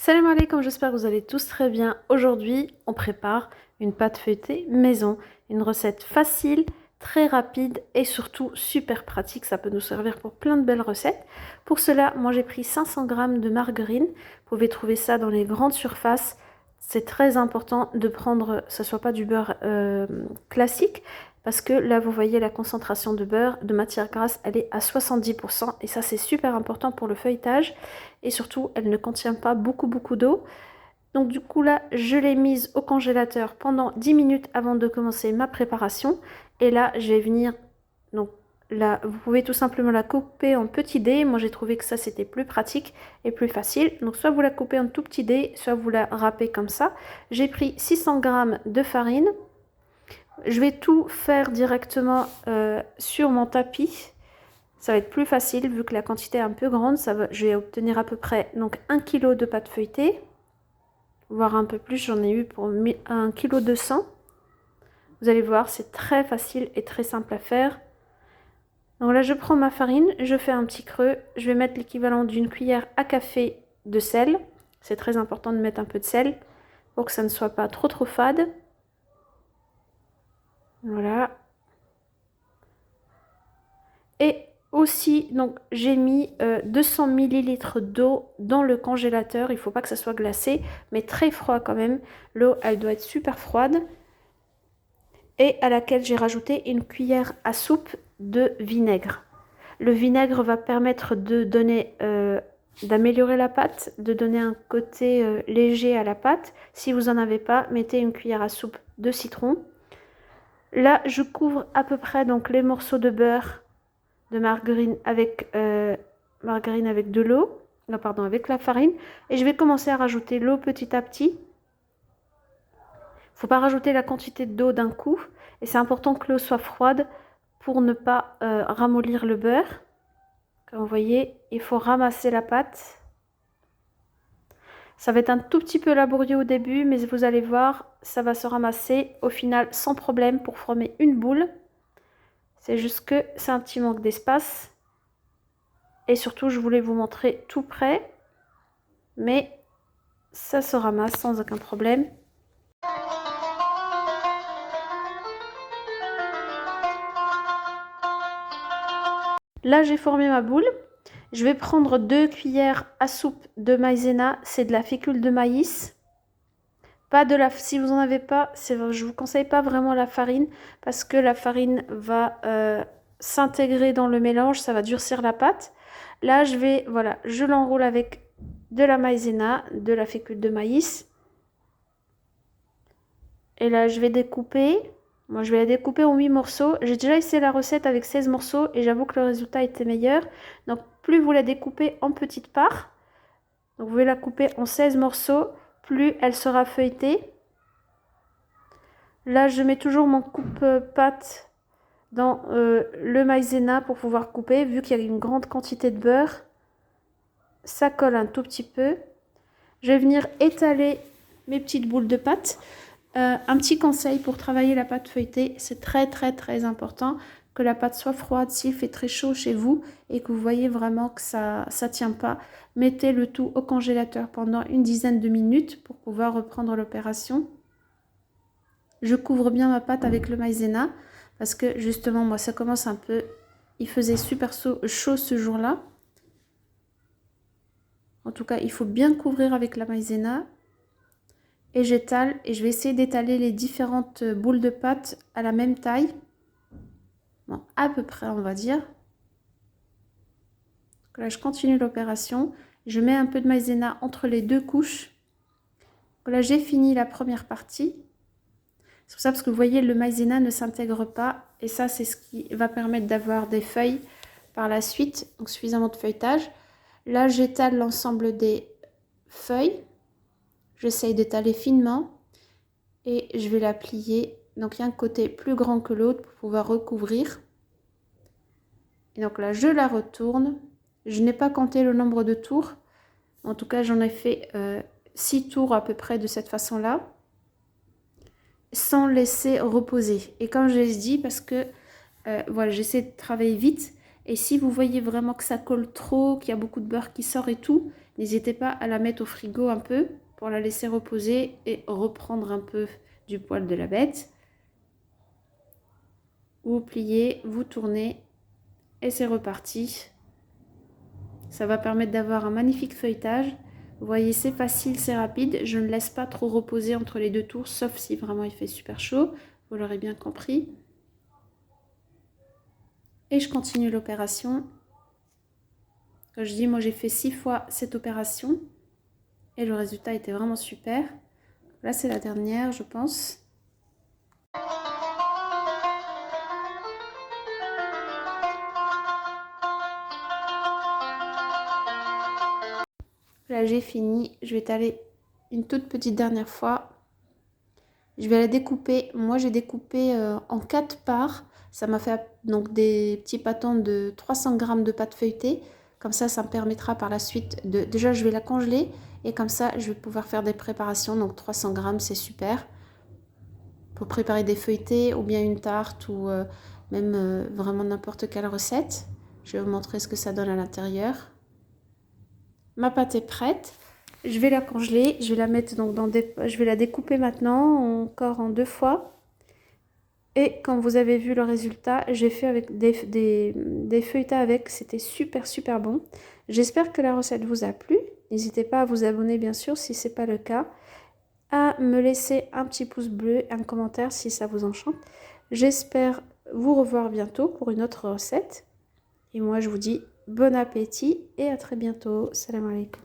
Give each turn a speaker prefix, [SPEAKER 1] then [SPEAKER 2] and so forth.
[SPEAKER 1] Salam alaikum, j'espère que vous allez tous très bien. Aujourd'hui, on prépare une pâte feuilletée maison. Une recette facile, très rapide et surtout super pratique. Ça peut nous servir pour plein de belles recettes. Pour cela, moi j'ai pris 500 g de margarine. Vous pouvez trouver ça dans les grandes surfaces. C'est très important de prendre, ce soit pas du beurre classique, parce que là, vous voyez la concentration de beurre, de matière grasse, elle est à 70%. Et ça, c'est super important pour le feuilletage. Et surtout, elle ne contient pas beaucoup d'eau. Donc du coup, là, je l'ai mise au congélateur pendant 10 minutes avant de commencer ma préparation. Et là, je vais venir... Donc là, vous pouvez tout simplement la couper en petits dés. Moi, j'ai trouvé que ça, c'était plus pratique et plus facile. Donc soit vous la coupez en tout petits dés, soit vous la râpez comme ça. J'ai pris 600 g de farine. Je vais tout faire directement sur mon tapis. Ça va être plus facile vu que la quantité est un peu grande. Je vais obtenir à peu près donc 1 kg de pâte feuilletée. Voire un peu plus, j'en ai eu pour 1 kg 200. Vous allez voir, c'est très facile et très simple à faire. Donc là, je prends ma farine, je fais un petit creux. Je vais mettre l'équivalent d'une cuillère à café de sel. C'est très important de mettre un peu de sel pour que ça ne soit pas trop fade. Voilà. Et aussi, donc j'ai mis 200 ml d'eau dans le congélateur. Il ne faut pas que ça soit glacé, mais très froid quand même. L'eau, elle doit être super froide. Et à laquelle j'ai rajouté une cuillère à soupe de vinaigre. Le vinaigre va permettre de donner, d'améliorer la pâte, de donner un côté léger à la pâte. Si vous n'en avez pas, mettez une cuillère à soupe de citron. Là, je couvre à peu près donc les morceaux de beurre de margarine avec de l'eau, pardon, avec la farine, et je vais commencer à rajouter l'eau petit à petit. Faut pas rajouter la quantité d'eau d'un coup, et c'est important que l'eau soit froide pour ne pas ramollir le beurre. Comme vous voyez, il faut ramasser la pâte. Ça va être un tout petit peu laborieux au début, mais vous allez voir, ça va se ramasser au final sans problème pour former une boule. C'est juste que c'est un petit manque d'espace. Et surtout, je voulais vous montrer tout près, mais ça se ramasse sans aucun problème. Là, j'ai formé ma boule. Je vais prendre 2 cuillères à soupe de maïzena, c'est de la fécule de maïs. Pas de la, si vous n'en avez pas, je vous conseille pas vraiment la farine parce que la farine va s'intégrer dans le mélange, ça va durcir la pâte. Là, voilà, je l'enroule avec de la maïzena, de la fécule de maïs. Et là, je vais découper. Moi, je vais la découper en 8 morceaux. J'ai déjà essayé la recette avec 16 morceaux et j'avoue que le résultat était meilleur. Donc, plus vous la découpez en petites parts, donc vous pouvez la couper en 16 morceaux, plus elle sera feuilletée. Là, je mets toujours mon coupe-pâte dans le maïzena pour pouvoir couper. Vu qu'il y a une grande quantité de beurre, ça colle un tout petit peu. Je vais venir étaler mes petites boules de pâte. Un petit conseil pour travailler la pâte feuilletée, c'est très important que la pâte soit froide. S'il fait très chaud chez vous et que vous voyez vraiment que ça tient pas, mettez le tout au congélateur pendant une dizaine de minutes pour pouvoir reprendre l'opération. Je couvre bien ma pâte avec le maïzena parce que justement moi ça commence un peu, il faisait super chaud ce jour-là. En tout cas, il faut bien couvrir avec la maïzena. Et j'étale et je vais essayer d'étaler les différentes boules de pâte à la même taille. Bon, à peu près, on va dire. Donc là, je continue l'opération. Je mets un peu de maïzena entre les deux couches. Là, j'ai fini la première partie. C'est pour ça, parce que vous voyez, le maïzena ne s'intègre pas. Et ça, c'est ce qui va permettre d'avoir des feuilles par la suite. Donc, suffisamment de feuilletage. Là, j'étale l'ensemble des feuilles. J'essaye d'étaler finement et je vais la plier. Donc, il y a un côté plus grand que l'autre pour pouvoir recouvrir. Et donc là, je la retourne. Je n'ai pas compté le nombre de tours. En tout cas, j'en ai fait 6 tours à peu près de cette façon-là, sans laisser reposer. Et comme je l'ai dit, parce que voilà, j'essaie de travailler vite. Et si vous voyez vraiment que ça colle trop, qu'il y a beaucoup de beurre qui sort et tout, N'hésitez pas à la mettre au frigo un peu pour la laisser reposer et reprendre un peu du poil de la bête. Vous pliez, vous tournez et c'est reparti. Ça va permettre d'avoir un magnifique feuilletage. Vous voyez, c'est facile, c'est rapide. Je ne laisse pas trop reposer entre les 2 tours, sauf si vraiment il fait super chaud. Vous l'aurez bien compris. Et je continue l'opération. Comme je dis, moi j'ai fait 6 fois cette opération. Et le résultat était vraiment super. Là, c'est la dernière, je pense. Là, j'ai fini. Je vais étaler une toute petite dernière fois. Je vais la découper. Moi, j'ai découpé en 4 parts. Ça m'a fait donc des petits pâtons de 300 g de pâte feuilletée. Comme ça me permettra par la suite de... Déjà, je vais la congeler. Et comme ça, je vais pouvoir faire des préparations. Donc, 300 g, c'est super. Pour préparer des feuilletés ou bien une tarte ou même vraiment n'importe quelle recette. Je vais vous montrer ce que ça donne à l'intérieur. Ma pâte est prête. Je vais la congeler. Je vais la mettre donc dans des... Je vais la découper maintenant encore en 2 fois. Et comme vous avez vu le résultat, j'ai fait avec des feuilletats avec. C'était super super bon. J'espère que la recette vous a plu. N'hésitez pas à vous abonner bien sûr si ce n'est pas le cas. À me laisser un petit pouce bleu, un commentaire si ça vous enchante. J'espère vous revoir bientôt pour une autre recette. Et moi je vous dis bon appétit et à très bientôt. Salam alaikum.